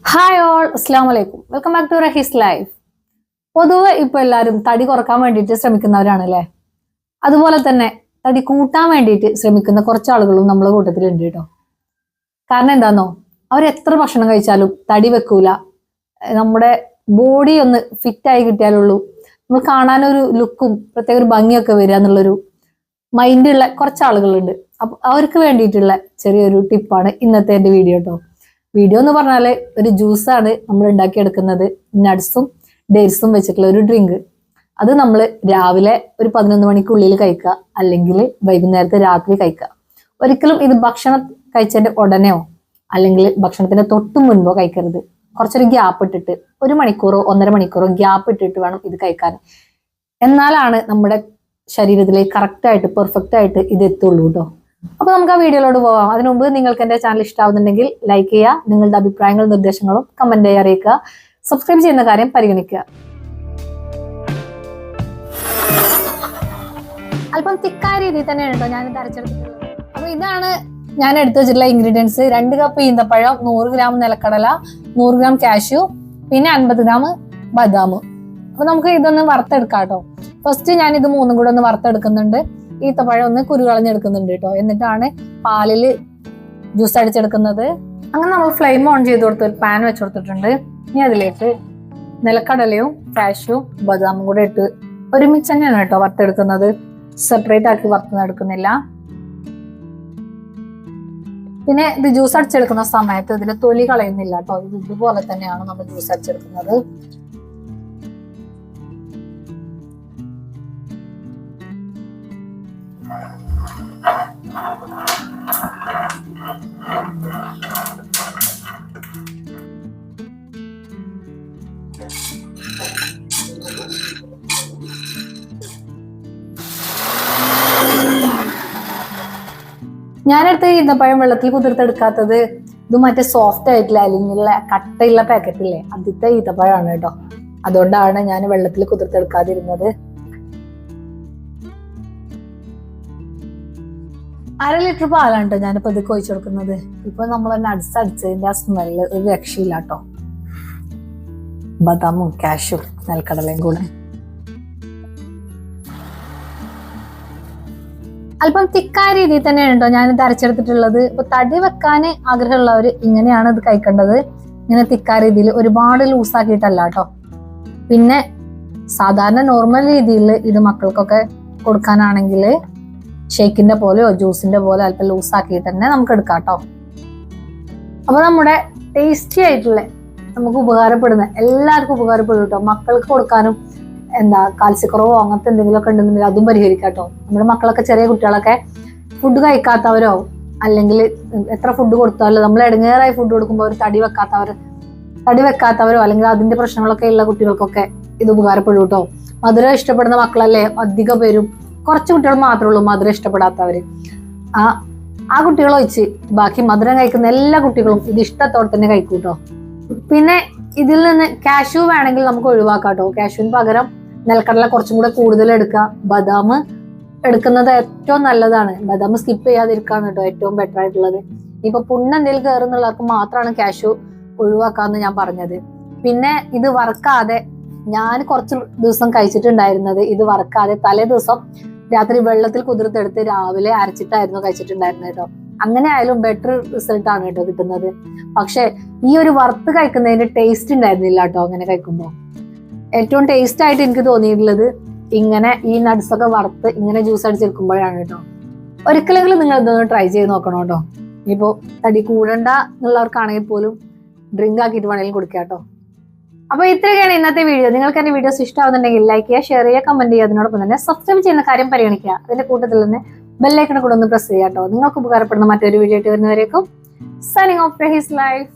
Hi all, അസ്സാം വലൈക്കും. Welcome back to Rahees life. പൊതുവെ ഇപ്പൊ എല്ലാവരും തടി കുറക്കാൻ വേണ്ടിയിട്ട് ശ്രമിക്കുന്നവരാണ് അല്ലേ. അതുപോലെ തന്നെ തടി കൂട്ടാൻ വേണ്ടിയിട്ട് ശ്രമിക്കുന്ന കുറച്ച് ആളുകളും നമ്മളെ കൂട്ടത്തിലുണ്ട് കേട്ടോ. കാരണം എന്താന്നോ, അവർ എത്ര ഭക്ഷണം കഴിച്ചാലും തടി വെക്കൂല. നമ്മുടെ ബോഡി ഒന്ന് ഫിറ്റ് ആയി കിട്ടിയാലുള്ളൂ നമ്മൾ കാണാനൊരു ലുക്കും പ്രത്യേക ഒരു ഭംഗിയൊക്കെ വരിക എന്നുള്ളൊരു മൈൻഡുള്ള കുറച്ച് ആളുകളുണ്ട്. അപ്പൊ അവർക്ക് വേണ്ടിയിട്ടുള്ള ചെറിയൊരു ടിപ്പാണ് ഇന്നത്തെ എൻ്റെ വീഡിയോ കേട്ടോ. വീഡിയോ എന്ന് പറഞ്ഞാല് ഒരു ജ്യൂസാണ് നമ്മൾ ഉണ്ടാക്കിയെടുക്കുന്നത്. നട്ട്സും ഡേറ്റ്സും വെച്ചിട്ടുള്ള ഒരു ഡ്രിങ്ക്. അത് നമ്മൾ രാവിലെ ഒരു 11 മണിക്കുള്ളിൽ കഴിക്കുക, അല്ലെങ്കിൽ വൈകുന്നേരത്തെ രാത്രി കഴിക്കുക. ഒരിക്കലും ഇത് ഭക്ഷണം കഴിച്ചതിന്റെ ഉടനെയോ അല്ലെങ്കിൽ ഭക്ഷണത്തിന്റെ തൊട്ടു മുൻപോ കഴിക്കരുത്. കുറച്ചൊരു ഗ്യാപ്പ് ഇട്ടിട്ട് 1 മണിക്കൂറോ 1.5 മണിക്കൂറോ ഗ്യാപ്പ് ഇട്ടിട്ട് വേണം ഇത് കഴിക്കാൻ. എന്നാലാണ് നമ്മുടെ ശരീരത്തിലേക്ക് കറക്റ്റ് ആയിട്ട് പെർഫെക്റ്റ് ആയിട്ട് ഇത് എത്തുള്ളൂ കേട്ടോ. അപ്പൊ നമുക്ക് ആ വീഡിയോയിലോട്ട് പോവാം. അതിനു മുമ്പ് നിങ്ങൾക്ക് എന്റെ ചാനൽ ഇഷ്ടമാവുന്നുണ്ടെങ്കിൽ ലൈക്ക് ചെയ്യുക, നിങ്ങളുടെ അഭിപ്രായങ്ങളും നിർദ്ദേശങ്ങളും കമന്റ് ആയി അറിയിക്കുക, സബ്സ്ക്രൈബ് ചെയ്യുന്ന കാര്യം പരിഗണിക്കുക. അല്പം തിക്കായ രീതിയിൽ തന്നെയാണ് കേട്ടോ ഞാനിത് അരച്ചെടുത്തിട്ടുള്ളത്. അപ്പൊ ഇതാണ് ഞാൻ എടുത്തു വെച്ചിട്ടുള്ള ഇൻഗ്രീഡിയൻസ്. 2 കപ്പ് ഈന്തപ്പഴം, 100 ഗ്രാം നിലക്കടല, 100 ഗ്രാം കാഷ്യൂ, പിന്നെ 50 ഗ്രാം ബദാം. അപ്പൊ നമുക്ക് ഇതൊന്ന് വറുത്തെടുക്കാം കേട്ടോ. ഫസ്റ്റ് ഞാൻ ഇത് 3 കൂടെ ഒന്ന് വറുത്തെടുക്കുന്നുണ്ട്. ഈത്തപ്പഴം ഒന്ന് കുരുകളഞ്ഞെടുക്കുന്നുണ്ട് കേട്ടോ. എന്നിട്ടാണ് പാലില് ജ്യൂസ് അടിച്ചെടുക്കുന്നത്. അങ്ങനെ നമ്മൾ ഫ്ലെയിം ഓൺ ചെയ്ത് കൊടുത്ത് ഒരു പാൻ വെച്ച് കൊടുത്തിട്ടുണ്ട്. ഇനി അതിലേക്ക് നിലക്കടലയും കാഷ്യൂ ബദാമും കൂടെ ഇട്ട് ഒരുമിച്ച് തന്നെയാണ് കേട്ടോ വറുത്തെടുക്കുന്നത്. സെപ്പറേറ്റ് ആക്കി വറുത്തെടുക്കുന്നില്ല. പിന്നെ ഇത് ജ്യൂസ് അടിച്ചെടുക്കുന്ന സമയത്ത് ഇതിന്റെ തൊലി കളയുന്നില്ല കേട്ടോ. ഇത് ഇതുപോലെ തന്നെയാണ് നമ്മൾ ജ്യൂസ് അടിച്ചെടുക്കുന്നത്. ഞാനെടുത്ത് ഈന്തപ്പഴം വെള്ളത്തിൽ കുതിർത്തെടുക്കാത്തത് ഇത് മറ്റേ സോഫ്റ്റ് ആയിട്ടുള്ള അലിഞ്ഞുള്ള കട്ടയുള്ള പാക്കറ്റില്ലേ, ആദ്യത്തെ ഈന്തപ്പഴമാണ് കേട്ടോ. അതുകൊണ്ടാണ് ഞാൻ വെള്ളത്തിൽ കുതിർത്തെടുക്കാതിരുന്നത്. 1/2 ലിറ്റർ പാലാണ് കേട്ടോ ഞാനിപ്പോ ഇത് ഒഴിച്ചു കൊടുക്കുന്നത്. ഇപ്പൊ നമ്മൾ നട്സ് അടിച്ചതിന്റെ ആ സ്മെല്ല് ഒരു രക്ഷയില്ല കേട്ടോ. ബദാമും കാഷ്യൂ നിലക്കടലയും കൂടെ അല്പം തിക്കായ രീതിയിൽ തന്നെയാണ് കേട്ടോ ഞാനിത് അരച്ചെടുത്തിട്ടുള്ളത്. ഇപ്പൊ തടി വെക്കാൻ ആഗ്രഹമുള്ളവർ ഇങ്ങനെയാണ് ഇത് കഴിക്കേണ്ടത്. ഇങ്ങനെ തിക്കായ രീതിയിൽ, ഒരുപാട് ലൂസാക്കിയിട്ടല്ല കേട്ടോ. പിന്നെ സാധാരണ നോർമൽ രീതിയിൽ ഇത് മക്കൾക്കൊക്കെ കൊടുക്കാനാണെങ്കിൽ ഷേക്കിന്റെ പോലെയോ ജ്യൂസിന്റെ പോലെ അല്പം ലൂസാക്കിയിട്ട് തന്നെ നമുക്ക് എടുക്കാം കേട്ടോ. അപ്പൊ നമ്മുടെ ടേസ്റ്റി ആയിട്ടുള്ള നമുക്ക് ഉപകാരപ്പെടുന്ന എല്ലാവർക്കും ഉപകാരപ്പെടും കേട്ടോ. മക്കൾക്ക് കൊടുക്കാനും കാൽസ്യക്കുറവോ അങ്ങനത്തെ എന്തെങ്കിലുമൊക്കെ ഉണ്ടെന്നുണ്ടെങ്കിൽ അതും പരിഹരിക്കാം കേട്ടോ. നമ്മുടെ മക്കളൊക്കെ ചെറിയ കുട്ടികളൊക്കെ ഫുഡ് കഴിക്കാത്തവരോ അല്ലെങ്കിൽ എത്ര ഫുഡ് കൊടുത്താലോ നമ്മൾ ഇടങ്ങേറായി ഫുഡ് കൊടുക്കുമ്പോൾ ഒരു തടി വെക്കാത്തവരോ അല്ലെങ്കിൽ അതിന്റെ പ്രശ്നങ്ങളൊക്കെ ഉള്ള കുട്ടികൾക്കൊക്കെ ഇത് ഉപകാരപ്പെടും കേട്ടോ. മധുരം ഇഷ്ടപ്പെടുന്ന മക്കളല്ലേ അധികം പേരും. കുറച്ച് കുട്ടികൾ മാത്രമേ ഉള്ളൂ മധുരം ഇഷ്ടപ്പെടാത്തവര്. ആ കുട്ടികളെ വെച്ച് ബാക്കി മധുരം കഴിക്കുന്ന എല്ലാ കുട്ടികളും ഇത് ഇഷ്ടത്തോടെ തന്നെ കഴിക്കും കേട്ടോ. പിന്നെ ഇതിൽ നിന്ന് കാഷ്യൂ വേണമെങ്കിൽ നമുക്ക് ഒഴിവാക്കാം കേട്ടോ. കാഷ്യൂവിന് പകരം നിലക്കടല കുറച്ചും കൂടെ കൂടുതൽ എടുക്കുക. ബദാം എടുക്കുന്നത് ഏറ്റവും നല്ലതാണ്. ബദാം സ്കിപ്പ് ചെയ്യാതിരിക്കാണ് കേട്ടോ ഏറ്റവും ബെറ്റർ ആയിട്ടുള്ളത്. ഇപ്പൊ എന്തെങ്കിലും കയറുന്നുള്ളവർക്ക് മാത്രമാണ് കാഷ്യൂ ഒഴിവാക്കാന്ന് ഞാൻ പറഞ്ഞത്. പിന്നെ ഇത് വറുക്കാതെ ഞാൻ കുറച്ച് ദിവസം കഴിച്ചിട്ടുണ്ടായിരുന്നത്, ഇത് വറുക്കാതെ തലേ ദിവസം രാത്രി വെള്ളത്തിൽ കുതിർത്തെടുത്ത് രാവിലെ അരച്ചിട്ടായിരുന്നു കഴിച്ചിട്ടുണ്ടായിരുന്നത് കേട്ടോ. അങ്ങനെ ആയാലും ബെറ്റർ റിസൾട്ട് ആണ് കേട്ടോ കിട്ടുന്നത്. പക്ഷെ ഈ ഒരു വറുത്ത് കഴിക്കുന്നതിന്റെ ടേസ്റ്റ് ഉണ്ടായിരുന്നില്ല കേട്ടോ. അങ്ങനെ കഴിക്കുമ്പോൾ ഏറ്റവും ടേസ്റ്റ് ആയിട്ട് എനിക്ക് തോന്നിയിട്ടുള്ളത് ഇങ്ങനെ ഈ നട്ട്സ് ഒക്കെ വറുത്ത് ഇങ്ങനെ ജ്യൂസ് അടിച്ചെടുക്കുമ്പോഴാണ് കേട്ടോ. ഒരിക്കലെങ്കിലും നിങ്ങൾ ഇതൊന്ന് ട്രൈ ചെയ്ത് നോക്കണം കേട്ടോ. ഇനിയിപ്പോ തടി കൂടണ്ട എന്നുള്ളവർക്കാണെങ്കിൽ പോലും ഡ്രിങ്ക് ആക്കിയിട്ട് വേണമെങ്കിലും കുടിക്കാം കേട്ടോ. അപ്പൊ ഇത്രയൊക്കെയാണ് ഇന്നത്തെ വീഡിയോ. നിങ്ങൾക്ക് എന്റെ വീഡിയോസ് ഇഷ്ടമാവുന്നുണ്ടെങ്കിൽ ലൈക്ക് ചെയ്യുക, ഷെയർ ചെയ്യുക, കമന്റ് ചെയ്യുക. അതിനോടൊപ്പം തന്നെ സബ്സ്ക്രൈബ് ചെയ്യുന്ന കാര്യം പരിഗണിക്കുക. അതിന്റെ കൂട്ടത്തിൽ തന്നെ ബെല്ലൈക്കണെ കൂടെ ഒന്ന് പ്രസ് ചെയ്യാം കേട്ടോ. നിങ്ങൾക്ക് ഉപകാരപ്പെടുന്ന മറ്റൊരു വീഡിയോ ആയിട്ട് വരുന്നവരേക്കും സൈനിങ് ഓഫ് റഹീസ് ലൈഫ്.